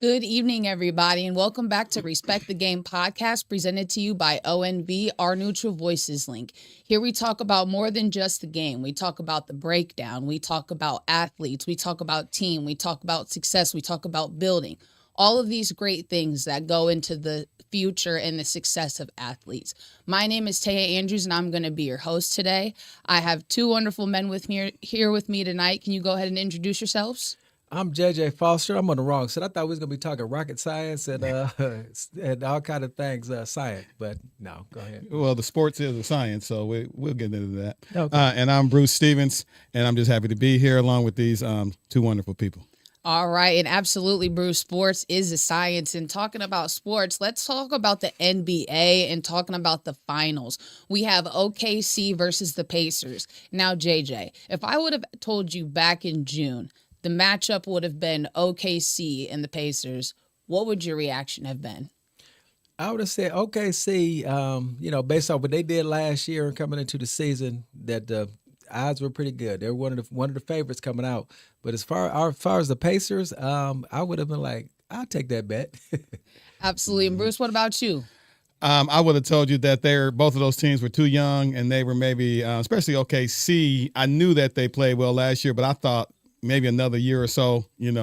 Good evening, everybody, and welcome back to Respect the Game podcast presented to you by ONV, our Neutral Voices link. Here we talk about more than just the game. We talk about the breakdown. We talk about athletes. We talk about team. We talk about success. We talk about building. All of these great things that go into the future and the success of athletes. My name is Taya Andrews, and I'm going to be your host today. I have two wonderful men with me here with me tonight. Can you go ahead and introduce yourselves? I'm JJ Foster. I'm on the wrong side. I thought we was gonna be talking rocket science and and all kind of things, science. But no, go ahead. Well, the sports is a science, so we'll get into that. Okay. And I'm Bruce Stevens, and I'm just happy to be here along with these two wonderful people. All right, and absolutely, Bruce, sports is a science. And talking about sports, let's talk about the NBA and talking about the finals. We have OKC versus the Pacers. Now, JJ, if I would have told you back in June the matchup would have been OKC and the Pacers, what would your reaction have been? I would have said OKC. Based on what they did last year and coming into the season, that the odds were pretty good. They were one of the favorites coming out. But as far as the Pacers, I would have been like, I'll take that bet. Absolutely. And Bruce, what about you? I would have told you that both of those teams were too young, and they were maybe, especially OKC. I knew that they played well last year, but I thought maybe another year or so, and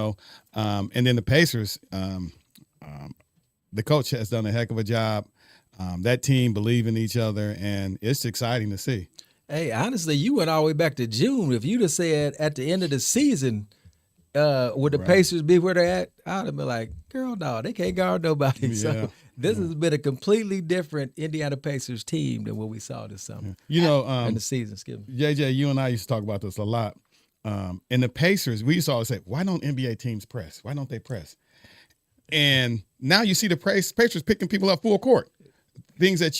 then the Pacers, the coach has done a heck of a job. That team believe in each other, and it's exciting to see. Hey, honestly, you went all the way back to June. If you'd have said at the end of the season, would the Pacers be where they're at, I'd have been like, girl, no, they can't guard nobody. Yeah. So this has been a completely different Indiana Pacers team than what we saw this summer. In the season, excuse me. JJ, you and I used to talk about this a lot. And the Pacers, we used to always say, why don't NBA teams press? Why don't they press? And now you see the Pacers picking people up full court. Things that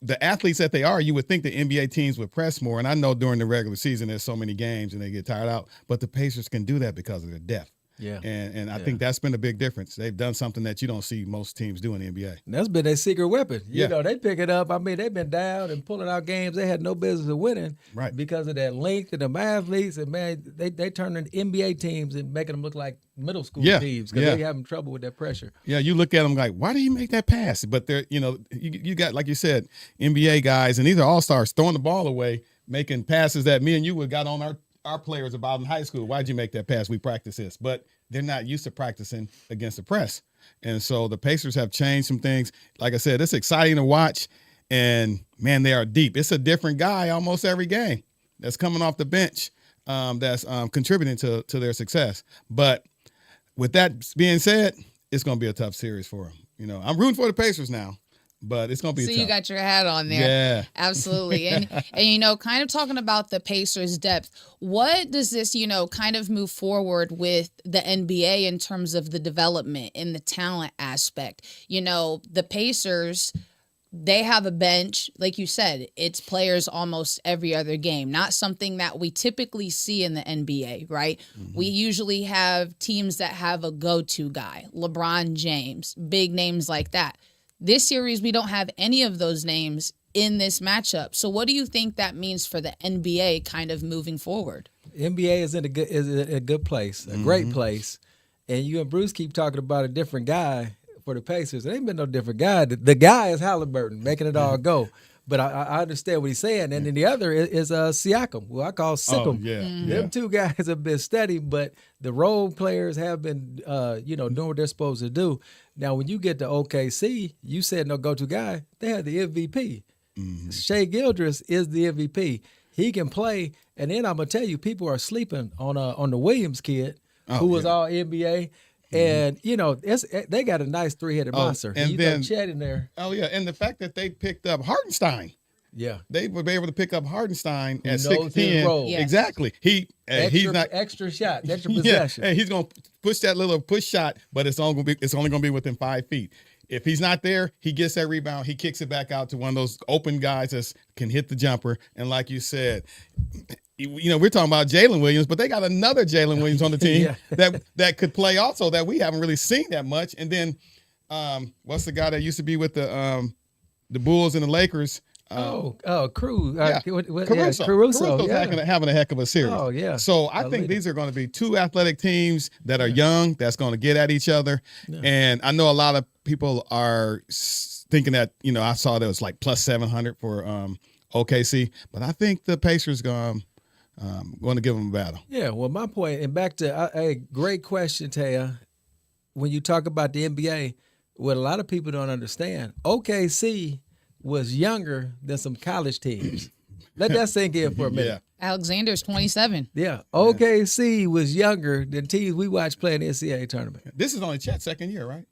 the athletes that they are, you would think the NBA teams would press more. And I know during the regular season there's so many games and they get tired out. But the Pacers can do that because of their depth. Yeah. And I think that's been a big difference. They've done something that you don't see most teams do in the NBA. And that's been their secret weapon. Yeah. They pick it up. I mean, they've been down and pulling out games they had no business of winning because of that length and them athletes. And, man, they turn into NBA teams and making them look like middle school teams because they having trouble with that pressure. Yeah, you look at them like, why did he make that pass? But they're, you got, like you said, NBA guys, and these are all-stars throwing the ball away, making passes that me and you would got on our players about in high school. Why'd you make that pass? We practice this. But they're not used to practicing against the press. And so the Pacers have changed some things. Like I said, it's exciting to watch. And, man, they are deep. It's a different guy almost every game that's coming off the bench that's contributing to their success. But with that being said, it's going to be a tough series for them. I'm rooting for the Pacers now. But it's going to be tough. So you got your hat on there. Yeah. Absolutely. And kind of talking about the Pacers' depth, what does this, kind of move forward with the NBA in terms of the development and the talent aspect? The Pacers, they have a bench. Like you said, it's players almost every other game, not something that we typically see in the NBA, right? Mm-hmm. We usually have teams that have a go-to guy, LeBron James, big names like that. This series, we don't have any of those names in this matchup. So what do you think that means for the NBA kind of moving forward? NBA is in a good place, a great place. And you and Bruce keep talking about a different guy for the Pacers. There ain't been no different guy. The guy is Halliburton, making it all go. But I understand what he's saying. And then the other is Siakam, who I call Sikkim. Oh, yeah. Mm-hmm. Them two guys have been steady, but the role players have been, doing what they're supposed to do. Now, when you get to OKC, you said no go-to guy. They have the MVP. Mm-hmm. Shai Gilgeous is the MVP. He can play. And then I'm going to tell you, people are sleeping on the Williams kid, who was all NBA. And, they got a nice three-headed monster. And you then Chet in there. Oh, yeah. And the fact that they picked up Hartenstein. Yeah. They were able to pick up Hartenstein at knows his 6'10". role. Yes. Exactly. He's not extra shot, extra possession. And he's going to push that little push shot, but it's only going to be within 5 feet. If he's not there, he gets that rebound. He kicks it back out to one of those open guys that can hit the jumper. And like you said, we're talking about Jalen Williams, but they got another Jalen Williams on the team that could play also that we haven't really seen that much. And then what's the guy that used to be with the Bulls and the Lakers? Cruz. Caruso. Caruso's Yeah. having a heck of a series. Oh, yeah. So I think these are going to be two athletic teams that are young, that's going to get at each other. Yeah. And I know a lot of people are thinking that, I saw that it was like plus 700 for OKC, but I think the Pacers going to give them a battle. Yeah, well, my point, and back to a great question, Taya. When you talk about the NBA, what a lot of people don't understand, OKC was younger than some college teams. Let that sink in for a minute. Yeah. Alexander's 27. Yeah. OKC was younger than teams we watched play in the NCAA tournament. This is only Chet's second year, right?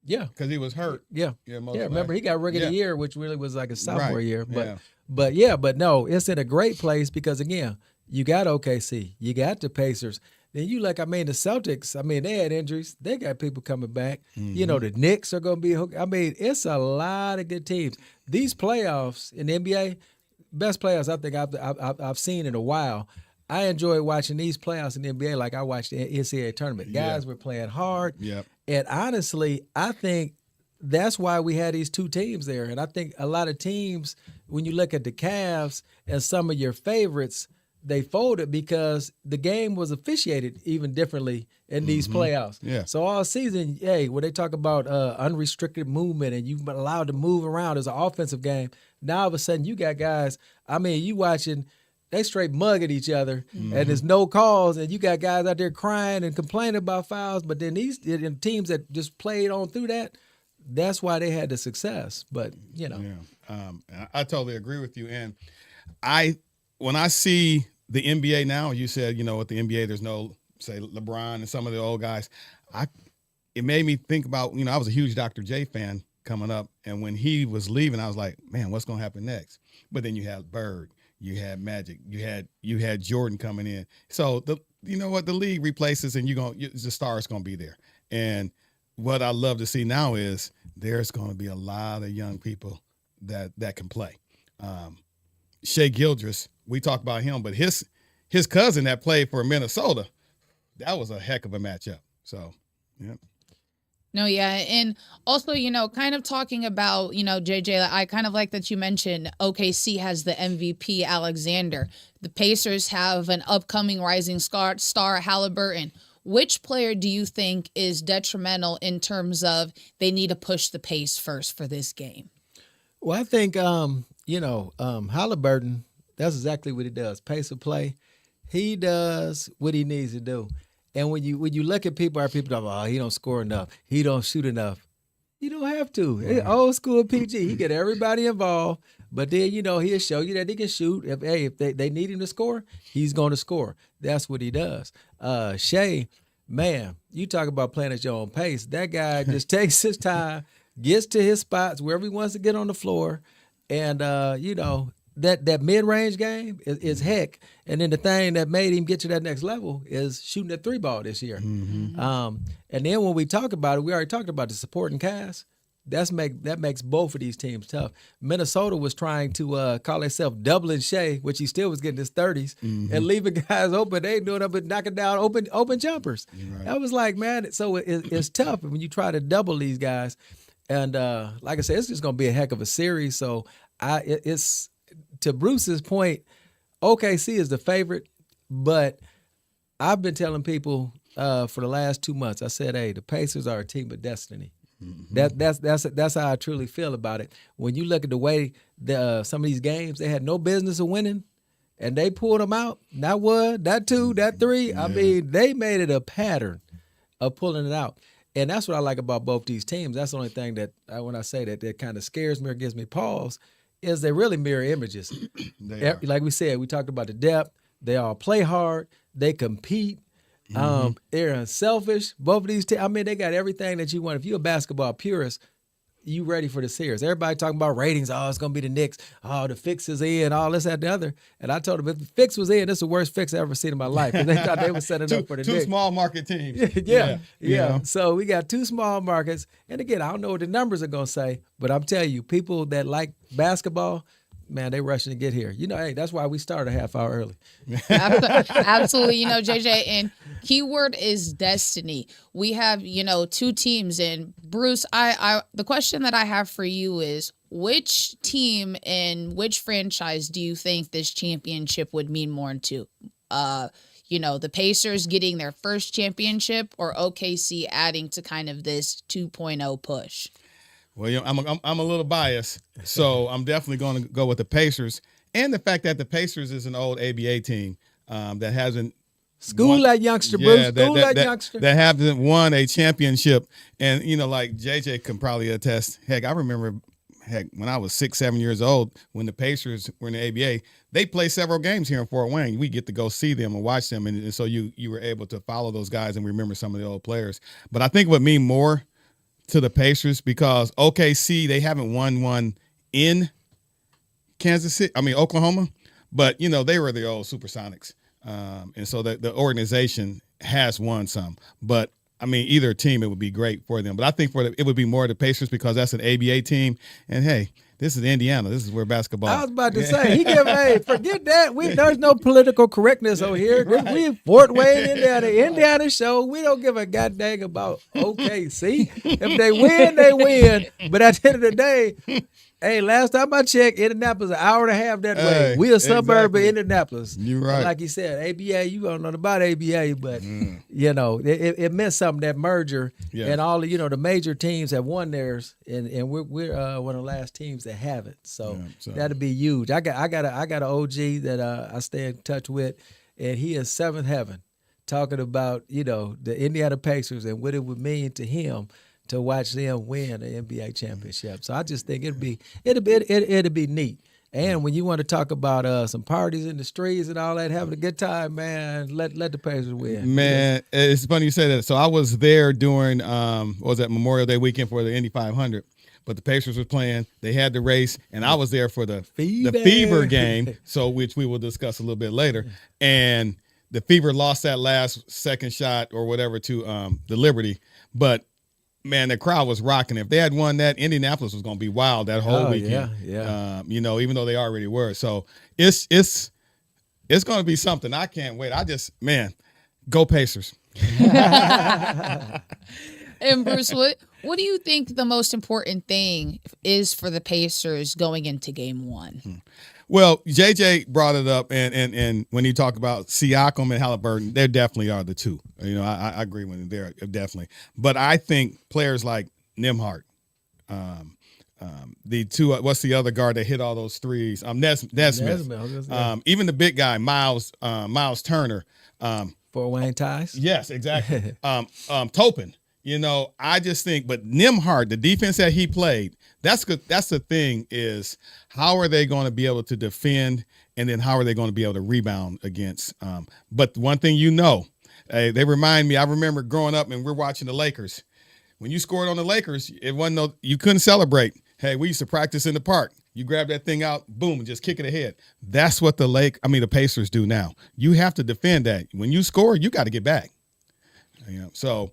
Yeah. Because he was hurt. Yeah. Remember, he got Rookie of the Year, which really was like a sophomore year. But no, it's in a great place because, again, you got OKC. You got the Pacers. Then the Celtics, they had injuries. They got people coming back. Mm-hmm. The Knicks are going to be it's a lot of good teams. These playoffs in the NBA, best playoffs I think I've seen in a while. I enjoy watching these playoffs in the NBA like I watched the NCAA tournament. Guys were playing hard. Yep. And honestly, I think that's why we had these two teams there. And I think a lot of teams, when you look at the Cavs and some of your favorites, they folded because the game was officiated even differently in these playoffs. Yeah. So all season, when they talk about unrestricted movement and you've been allowed to move around as an offensive game, now all of a sudden you got guys, you watching, they straight mug at each other and there's no calls and you got guys out there crying and complaining about fouls. But then these teams that just played on through that, that's why they had the success. But, I totally agree with you. And when I see the NBA now, you said, with the NBA, there's no, say, LeBron and some of the old guys. It made me think about, I was a huge Dr. J fan coming up. And when he was leaving, I was like, man, what's going to happen next? But then you had Bird, you had Magic, you had Jordan coming in. So, the league replaces and the star is going to be there. And what I love to see now is there's going to be a lot of young people that can play. Shea Gildress, we talk about him, but his cousin that played for Minnesota, that was a heck of a matchup. So, yeah. No, yeah. And also, kind of talking about, JJ, I kind of like that you mentioned OKC has the MVP Alexander. The Pacers have an upcoming rising star Halliburton. Which player do you think is detrimental in terms of they need to push the pace first for this game? Well, I think, Halliburton, that's exactly what he does. Pace of play. He does what he needs to do. And when you look at people talk, he don't score enough. He don't shoot enough. You don't have to. Right. Old school PG. He get everybody involved. But then, he'll show you that he can shoot. If they need him to score, he's going to score. That's what he does. Shea, man, you talk about playing at your own pace. That guy just takes his time, gets to his spots wherever he wants to get on the floor. And, that mid-range game is heck. And then the thing that made him get to that next level is shooting that three ball this year. Mm-hmm. And then when we talk about it, we already talked about the supporting cast. That makes both of these teams tough. Minnesota was trying to call themselves doubling Shea, which he still was getting his 30s, and leaving guys open. They ain't doing nothing but knocking down open jumpers. Right. I was like, man, so it's tough when you try to double these guys. And like I said, it's just going to be a heck of a series. So it's to Bruce's point, OKC is the favorite, but I've been telling people for the last 2 months, I said, hey, the Pacers are a team of destiny. Mm-hmm. That's how I truly feel about it. When you look at the way some of these games, they had no business of winning, and they pulled them out. Not one, not two, not three. Yeah. They made it a pattern of pulling it out. And that's what I like about both these teams. That's the only thing that, when I say that kind of scares me or gives me pause, is they really mirror images. Like we said, we talked about the depth. They all play hard. They compete. They're unselfish. Both of these teams, they got everything that you want. If you're a basketball purist, you ready for the series. Everybody talking about ratings. Oh, it's going to be the Knicks. Oh, the fix is in. All this, that, the other. And I told them, if the fix was in, this is the worst fix I've ever seen in my life. Because they thought they were setting up for the Knicks. Two small market teams. Yeah. So we got two small markets. And again, I don't know what the numbers are going to say, but I'm telling you, people that like basketball, man, they rushing to get here. Hey, that's why we started a half hour early. Absolutely. JJ, and keyword is destiny. We have, two teams. And Bruce, the question that I have for you is, which team and which franchise do you think this championship would mean more to? The Pacers getting their first championship, or OKC adding to kind of this 2.0 push? Well, I'm a little biased, so I'm definitely going to go with the Pacers, and the fact that the Pacers is an old ABA team that hasn't School that youngster, Bruce. School that youngster. That haven't won a championship. And, like JJ can probably attest. Heck, I remember, when I was 6, 7 years old, when the Pacers were in the ABA, they played several games here in Fort Wayne. We get to go see them and watch them. And so you were able to follow those guys and remember some of the old players. But I think it would mean more to the Pacers because OKC, they haven't won one in Oklahoma. But, they were the old Supersonics. And so the organization has won some, but either team, it would be great for them. But I think it would be more the Pacers because that's an ABA team. And hey, this is Indiana. This is where basketball. I was about to say, forget that. There's no political correctness over here. Right. We Fort Wayne, Indiana show. We don't give a goddamn about OKC. If they win, they win. But at the end of the day, hey, last time I checked, Indianapolis an hour and a half that way. We're a suburb of Indianapolis. You're right. And like you said, ABA, you don't know about ABA, but it meant something, that merger. Yeah. And all the major teams have won theirs, and we're one of the last teams that haven't. So that'd be huge. I got an OG that I stay in touch with, and he is seventh heaven, talking about the Indiana Pacers and what it would mean to him to watch them win an NBA championship. So I just think it'd be neat. And when you want to talk about some parties in the streets and all that, having a good time, man, let the Pacers win. Man, it's funny you say that. So I was there during Memorial Day weekend for the Indy 500. But the Pacers were playing. They had the race, and I was there for the Fever game, which we will discuss a little bit later. And the Fever lost that last second shot or whatever to the Liberty, but man, the crowd was rocking. If they had won that, Indianapolis was going to be wild that whole weekend. Yeah. Even though they already were. So it's going to be something. I can't wait. Go Pacers. And Bruce, what do you think the most important thing is for the Pacers going into Game 1? Well, JJ brought it up, and when you talk about Siakam and Halliburton, they definitely are the two. I agree with them there, definitely. But I think players like Nembhard, the two, what's the other guard that hit all those threes? Nesmith. Even the big guy, Miles Turner. Fort Wayne Ties? Yes, exactly. Topin. I just think, but Nembhard, the defense that he played, that's good. That's the thing is, how are they going to be able to defend, and then how are they going to be able to rebound against? But one thing they remind me. I remember growing up and we're watching the Lakers. When you scored on the Lakers, it wasn't you couldn't celebrate. Hey, we used to practice in the park. You grab that thing out, boom, and just kick it ahead. That's what the Pacers do now. You have to defend that. When you score, you got to get back. So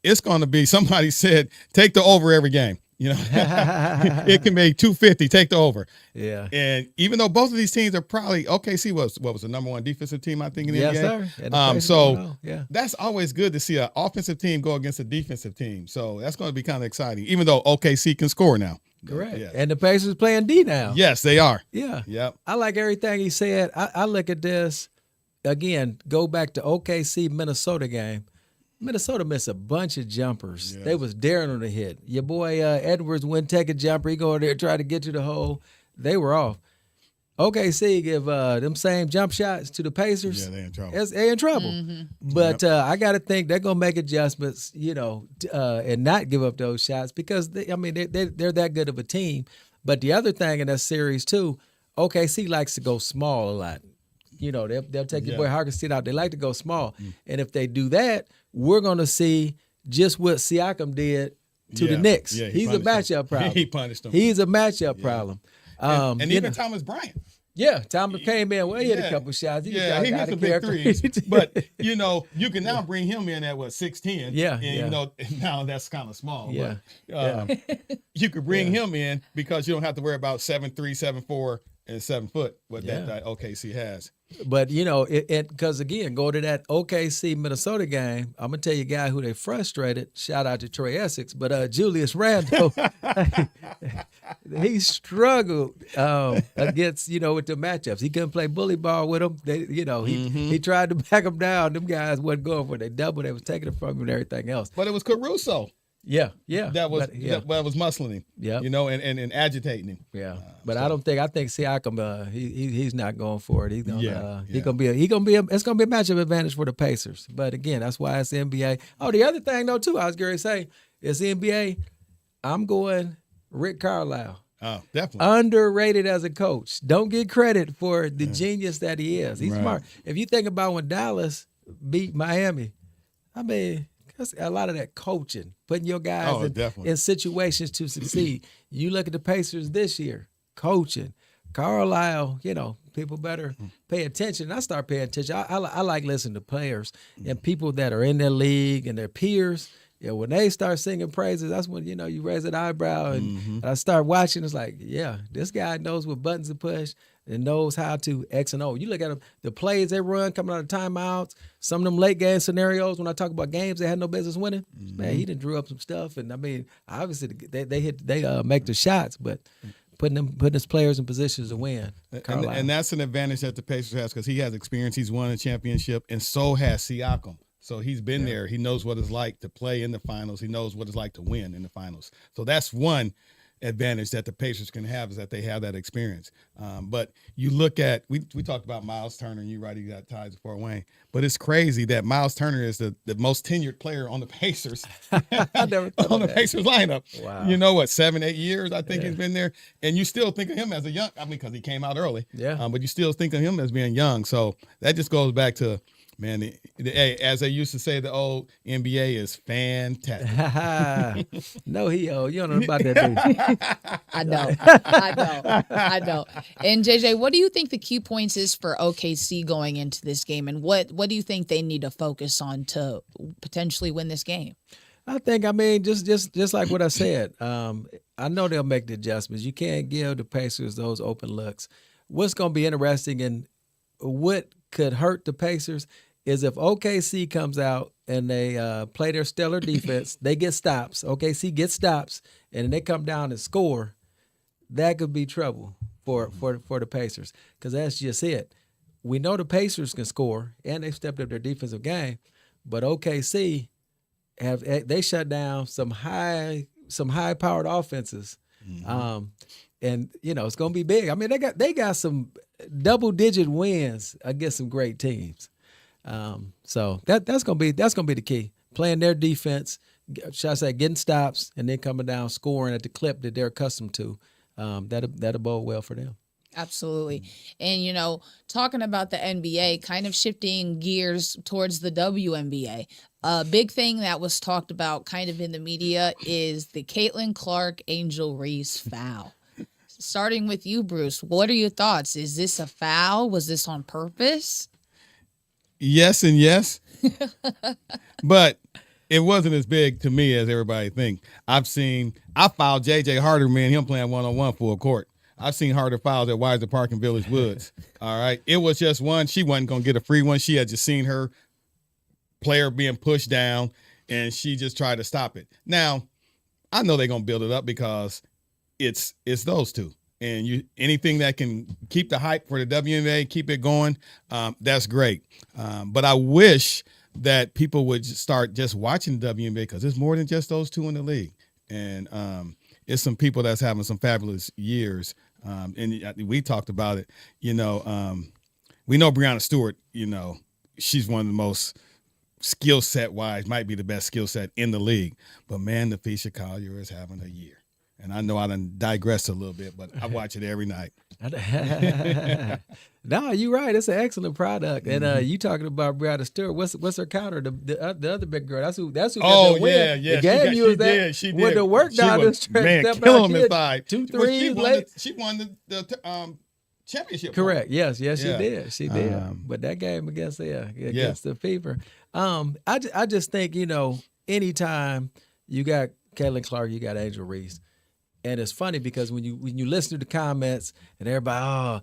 it's going to be. Somebody said, take the over every game. It can be 250. Take the over. Yeah. And even though both of these teams are probably OKC was the number one defensive team, I think, in the NBA. Sir. That's always good to see an offensive team go against a defensive team. So that's going to be kind of exciting. Even though OKC can score now. Correct. Yeah. And the Pacers playing D now. Yes, they are. Yeah. Yep. I like everything he said. I look at this again. Go back to OKC Minnesota game. Minnesota missed a bunch of jumpers. Yes. They was daring on the hit. Your boy Edwards wouldn't take a jumper. He go in there, try to get to the hole. They were off. OKC give them same jump shots to the Pacers. Yeah, they're in trouble. They're in trouble. Mm-hmm. But I got to think they're going to make adjustments, and not give up those shots because, they're that good of a team. But the other thing in that series, too, OKC likes to go small a lot. They'll take your boy Hartenstein out. They like to go small. And if they do that, we're going to see just what Siakam did to the Knicks. Yeah, he's a matchup problem. He punished them. He's a matchup problem. And even Thomas Bryant. Yeah, Thomas came in. Well, he hit a couple shots. He hit some big threes. But, you can now bring him in at, 6'10". Yeah. And, now that's kind of small. Yeah. But you could bring him in because you don't have to worry about 7'3", 7'4", and 7 foot what Yeah. that OKC has. But because again, go to that OKC Minnesota game. I'm gonna tell you a guy who they frustrated. Shout out to Troy Essex, but Julius Randle, he struggled against with the matchups. He couldn't play bully ball with them. He tried to back them down. Them guys wasn't going for it. They doubled. They was taking it from him and everything else. But it was Caruso. Yeah. That was muscling him. Yeah. And agitating him. Yeah, but I think Siakam, he's not going for it. He's gonna it's gonna be a matchup advantage for the Pacers. But again, that's why it's the NBA. Oh, the other thing though too, I was going to say, it's the NBA. I'm going Rick Carlisle. Oh, definitely Underrated as a coach. Don't get credit for the genius that he is. He's smart. If you think about when Dallas beat Miami, I mean, that's a lot of that coaching, putting your guys in situations to succeed. You look at the Pacers this year, coaching. Carlisle, people better pay attention. I start paying attention. I like listening to players and people that are in their league and their peers. Yeah, when they start singing praises, that's when, you raise an eyebrow. And I start watching, it's like, yeah, this guy knows what buttons to push and knows how to X and O. You look at them, the plays they run coming out of timeouts, some of them late game scenarios when I talk about games they had no business winning. Man, he done drew up some stuff. And, I mean, obviously they make the shots, but putting his players in positions to win. And that's an advantage that the Pacers has because he has experience. He's won a championship, and so has Siakam. So he's been there. He knows what it's like to play in the finals. He knows what it's like to win in the finals. So that's one advantage that the Pacers can have is that they have that experience. But you look at we talked about Miles Turner, and you're right, he got ties to Fort Wayne. But it's crazy that Miles Turner is the most tenured player on the Pacers. I never thought on the that. Pacers lineup. Wow. 7-8 years I think he's been there, and you still think of him as a young. I mean, because he came out early. Yeah. But you still think of him as being young. So that just goes back to. Man, as they used to say, the old NBA is fantastic. No, you don't know about that, dude. I know. And JJ, what do you think the key points is for OKC going into this game, and what do you think they need to focus on to potentially win this game? I think, just like what I said, I know they'll make the adjustments. You can't give the Pacers those open looks. What's going to be interesting and what could hurt the Pacers is if OKC comes out and they play their stellar defense, they get stops. OKC gets stops, and they come down and score. That could be trouble for the Pacers because that's just it. We know the Pacers can score, and they've stepped up their defensive game, but OKC they shut down some high-powered offenses, and it's going to be big. I mean, they got some double-digit wins against some great teams. So that's gonna be the key. Playing their defense, should I say, getting stops and then coming down, scoring at the clip that they're accustomed to. That'll bode well for them. Absolutely. And, talking about the NBA, kind of shifting gears towards the WNBA, a big thing that was talked about kind of in the media is the Caitlin Clark Angel Reese foul. Starting with you, Bruce, what are your thoughts? Is this a foul? Was this on purpose? Yes and yes. But it wasn't as big to me as everybody think. I fouled J.J. Harder, man, him playing one-on-one full court. I've seen harder fouls at Weiser Park and Village Woods. All right. It was just one. She wasn't going to get a free one. She had just seen her player being pushed down, and she just tried to stop it. Now, I know they're going to build it up because it's those two. And anything that can keep the hype for the WNBA, keep it going, that's great. But I wish that people would start just watching the WNBA because there's more than just those two in the league. And it's some people that's having some fabulous years. And we talked about it. We know Breonna Stewart, she's one of the most skill set wise, might be the best skill set in the league. But, man, Nafisha Collier is having a year. And I know I done digressed a little bit, but I watch it every night. No, you're right. It's an excellent product. And you talking about Breonna Stewart? What's her counter? The other big girl. That's who. Got the win. Yeah. The game you was at. She did. With the work down the stretch. Man, killing them inside. 2 threes late. She won the championship. Correct. Yes, she did. She did. But that game against the Fever. I just think anytime you got Caitlin Clark, you got Angel Reese. And it's funny because when you listen to the comments and everybody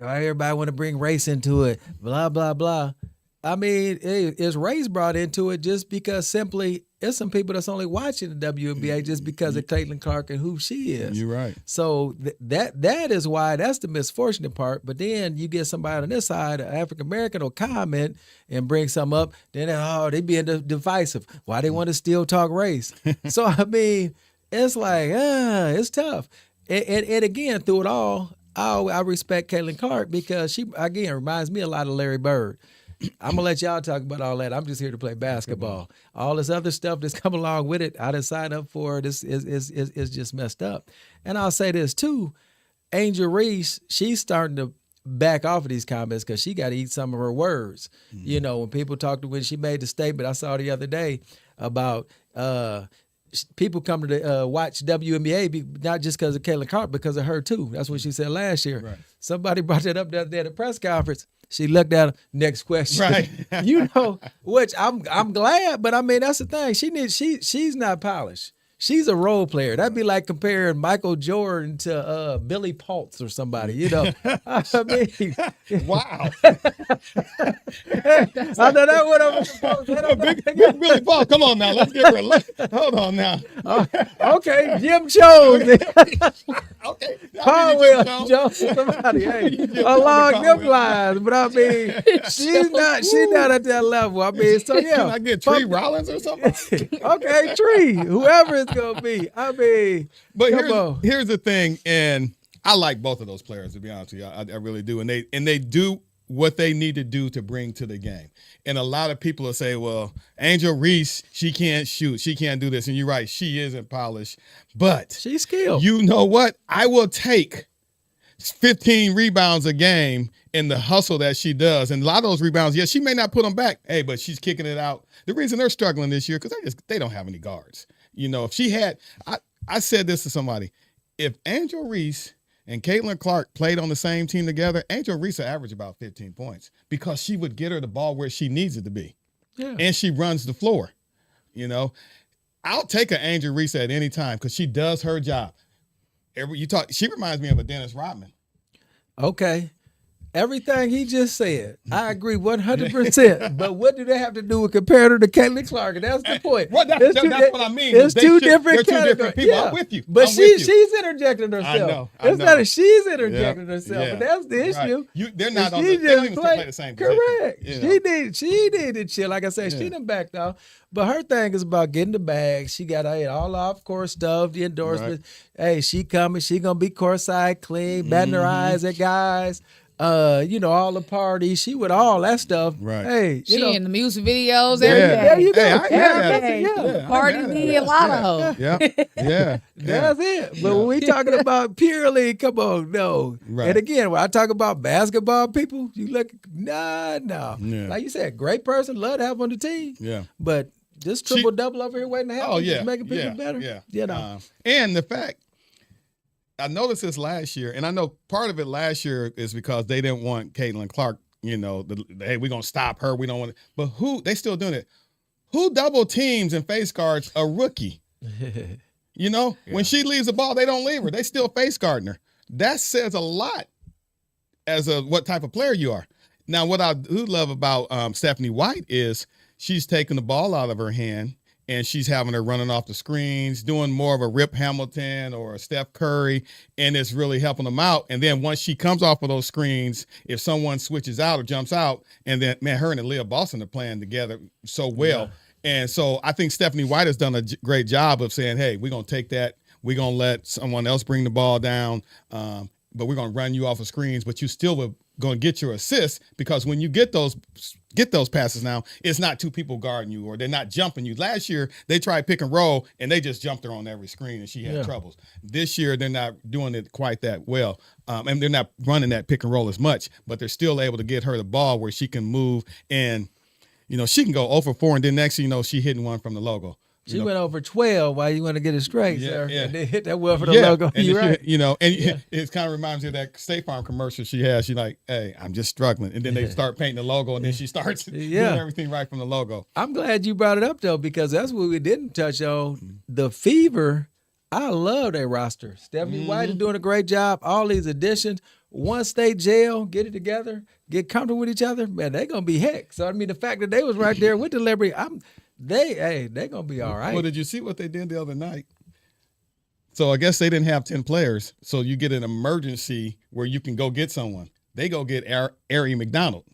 want to bring race into it, blah blah blah. I mean, is race brought into it just because simply it's some people that's only watching the WNBA just because of Caitlin Clark and who she is. You're right. So that is why that's the misfortunate part. But then you get somebody on this side, an African American, will comment and bring something up. Then they being divisive. Why they want to still talk race? So I mean, it's like it's tough. And again, through it all, I respect Caitlin Clark because she again reminds me a lot of Larry Bird. I'm gonna let y'all talk about all that. I'm just here to play basketball. All this other stuff that's come along with it, I didn't sign up for. This is just messed up. And I'll say this too, Angel Reese, she's starting to back off of these comments because she got to eat some of her words. Mm-hmm. You know, when people talked to when she made the statement I saw the other day about people come to watch WNBA not just because of Caitlin Clark, because of her too. That's what she said last year. Right. Somebody brought that up the other day at a press conference. She looked at her, next question. Right. You know, which I'm glad, but I mean that's the thing. She's not polished. She's a role player. That'd be like comparing Michael Jordan to Billy Pultz or somebody, you know. I mean, wow. I know that what I'm supposed to big Billy Pultz. Come on now, let's get real. Hold on now. Okay, Jim Jones. Okay. Powell, Jones, somebody, along them lines. But I mean, she's not at that level. I mean, so yeah. Can I get Tree Rollins or something? Okay, Tree, whoever it's gonna be. I mean, but here's the thing, and I like both of those players, to be honest with you. I really do, and they do what they need to do to bring to the game. And a lot of people will say, well, Angel Reese, she can't shoot, she can't do this. And you're right, she isn't polished, but she's skilled. You know what? I will take 15 rebounds a game in the hustle that she does. And a lot of those rebounds, yes, she may not put them back, but she's kicking it out. The reason they're struggling this year, because they don't have any guards. You know, if she had, I said this to somebody, if Angel Reese and Caitlin Clark played on the same team together, Angel Reese would average about 15 points because she would get her the ball where she needs it to be. Yeah. And she runs the floor. You know, I'll take an Angel Reese at any time because she does her job. She reminds me of a Dennis Rodman. Okay. Everything he just said, I agree 100%. But what do they have to do with comparing her to Caitlin Clark? And that's the point. Well, that's what I mean. It's two different people. Yeah. I'm with you. But she's interjecting herself. I know. Not that she's interjecting herself, but that's the issue. Right. They're not on they don't even play the same position. Correct. You know? She needed chill. Like I said, she done backed off. But her thing is about getting the bag. She got all off course stuff, the endorsements. Right. Hey, she coming. She gonna be courtside clean, batting her eyes at guys. All the parties, she with all that stuff. Right. Hey, she in the music videos, everything. There you go. Cardi B, a lot of them. Yeah. That's it. But when we talking about purely, come on, no. Right. And again, when I talk about basketball people, you look, no. Yeah. Like you said, great person, love to have on the team. Yeah. but just triple-double over here waiting to happen, just making people better. Yeah. You know. And the fact, I noticed this last year, and I know part of it last year is because they didn't want Caitlin Clark, hey, we're going to stop her. We don't want it. But they still doing it. Who double teams and face guards a rookie? When she leaves the ball, they don't leave her. They still face guarding her. That says a lot as what type of player you are. Now, what I do love about Stephanie White is she's taking the ball out of her hand, and she's having her running off the screens, doing more of a Rip Hamilton or a Steph Curry, and it's really helping them out. And then once she comes off of those screens, if someone switches out or jumps out, and then, man, her and Aaliyah Boston are playing together so well. Yeah. And so I think Stephanie White has done a great job of saying, hey, we're going to take that. We're going to let someone else bring the ball down, but we're going to run you off of screens, but you still will going to get your assist, because when you get those passes now, it's not two people guarding you or they're not jumping you. Last year, they tried pick and roll, and they just jumped her on every screen, and she had troubles. This year, they're not doing it quite that well, and they're not running that pick and roll as much, but they're still able to get her the ball where she can move, and, she can go 0 for 4, and then next thing you know, she hitting one from the logo. She went over 12 while you want to get it straight, sir. Yeah. And then hit that well for the logo. And you're right. It kind of reminds me of that State Farm commercial she has. She's like, hey, I'm just struggling. And then they start painting the logo, and then she starts doing everything right from the logo. I'm glad you brought it up, though, because that's what we didn't touch on. The fever I love their roster. Stephanie White is doing a great job. All these additions. Once they gel, get it together, get comfortable with each other, man, they're gonna be heck. So I mean, the fact that they was right there with the Liberty, they're gonna be all right. Well, did you see what they did the other night? So I guess they didn't have 10 players. So you get an emergency where you can go get someone. They go get Ari McDonald,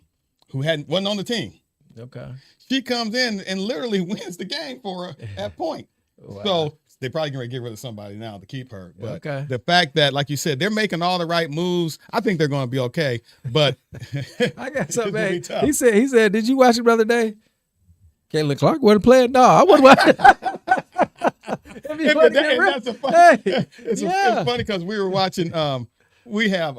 who wasn't on the team. Okay. She comes in and literally wins the game for her at point. Wow. So they probably going to get rid of somebody now to keep her. But Okay. the fact that, like you said, they're making all the right moves, I think they're going to be okay. But I got something. It's gonna be Man. tough. He said, did you watch it the other day? Caitlin Clark wasn't playing? No, I wasn't watching. That's a funny. Hey, It's funny because we were watching. We have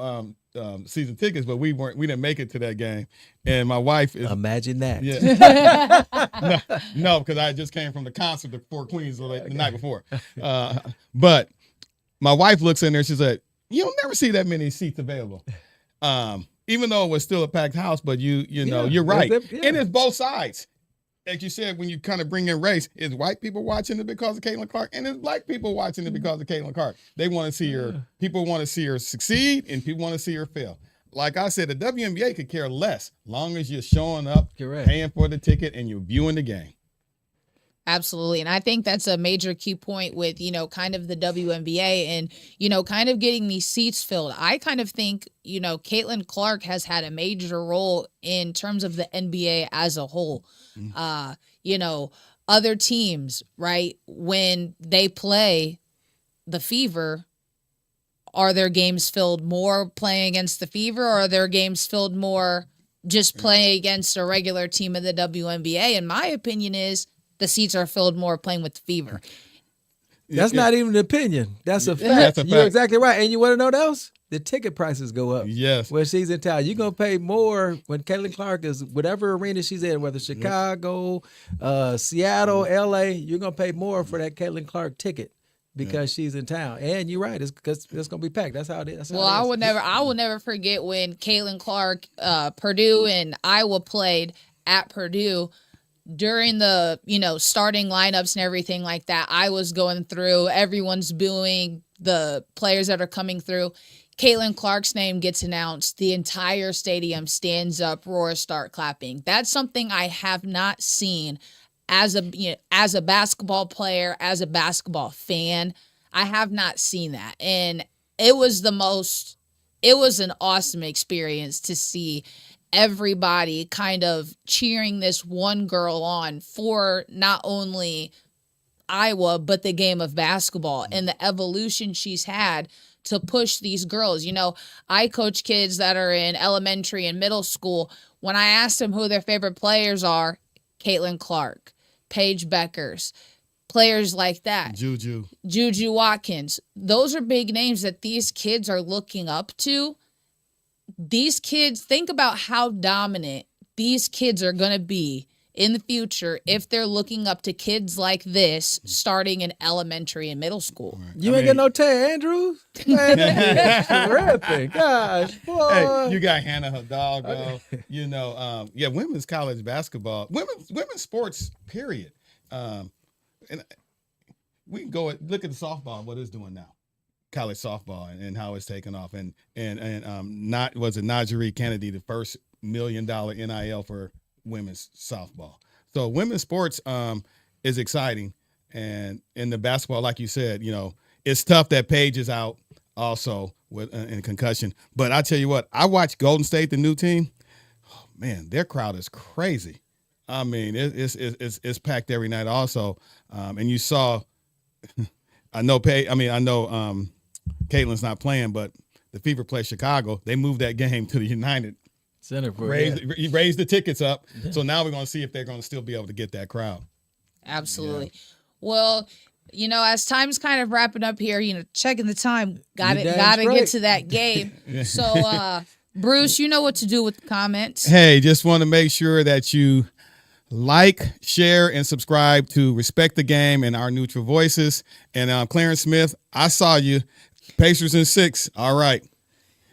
season tickets, but we didn't make it to that game. And my wife is Imagine that. Yeah. no, because I just came from the concert at Fort Queens the night before. But my wife looks in there. She said, "You'll never see that many seats available." Even though it was still a packed house, but you know, you're right, and it's both sides. Like you said, when you kind of bring in race, is white people watching it because of Caitlin Clark, and it's black people watching it because of Caitlin Clark. They want to see her. People want to see her succeed, and people want to see her fail. Like I said, the WNBA could care less, long as you're showing up, paying for the ticket, and you're viewing the game. Absolutely. And I think that's a major key point with, kind of the WNBA and, kind of getting these seats filled. I kind of think, Caitlin Clark has had a major role in terms of the NBA as a whole. Other teams, right, when they play the Fever, are their games filled more playing against the Fever, or are their games filled more just playing against a regular team of the WNBA? And my opinion is the seats are filled more playing with the Fever. That's not even an opinion. That's a fact. That's a fact. You're exactly right. And you want to know what else? The ticket prices go up. Yes. When she's in town, you're going to pay more when Caitlin Clark is, whatever arena she's in, whether Chicago, Seattle, LA, you're going to pay more for that Caitlin Clark ticket because she's in town. And you're right. It's because it's going to be packed. That's how it is. I will never forget when Caitlin Clark, Purdue and Iowa played at Purdue. During the, starting lineups and everything like that, I was going through, everyone's booing the players that are coming through. Caitlin Clark's name gets announced. The entire stadium stands up, roars, start clapping. That's something I have not seen as a basketball player, as a basketball fan. I have not seen that. And it was an awesome experience to see everybody kind of cheering this one girl on for not only Iowa, but the game of basketball and the evolution she's had to push these girls. I coach kids that are in elementary and middle school. When I ask them who their favorite players are, Caitlin Clark, Paige Beckers, players like that. Juju Watkins. Those are big names that these kids are looking up to. These kids, think about how dominant these kids are going to be in the future if they're looking up to kids like this starting in elementary and middle school. You ain't got no Tay Andrews? Man, terrific. Gosh, boy. Hey, you got Hannah Hidalgo. Women's college basketball, women's sports, period. And we can go look at the softball, what it's doing now. College softball and how it's taken off, and Najee Kennedy, the first $1 million NIL for women's softball. So women's sports is exciting, and in the basketball, like you said, it's tough that Paige is out also with in concussion. But I tell you what, I watched Golden State, the new team. Oh, man, their crowd is crazy. I mean, it's packed every night also, and you saw. I know Caitlin's not playing, but the Fever play Chicago. They moved that game to the United Center for raised the tickets up. Yeah. So now we're going to see if they're going to still be able to get that crowd. Absolutely. Yeah. Well, as time's kind of wrapping up here, checking the time, gotta get to that game. So, Bruce, you know what to do with the comments. Hey, just want to make sure that you like, share, and subscribe to Respect the Game and Our Neutral Voices. And Clarence Smith, I saw you. Pacers in 6. All right.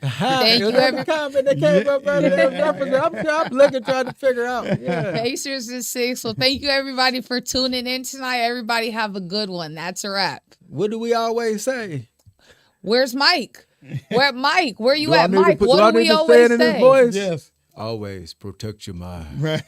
Thank you, Every comment that came up right there. I'm looking, trying to figure out. Yeah. Pacers is 6. Well, thank you everybody for tuning in tonight. Everybody have a good one. That's a wrap. What do we always say? Where's Mike? Mike? Where you Do I at, need to Mike? put- What do I do we need to say always it in his say? voice? Yes. Always protect your mind. Right.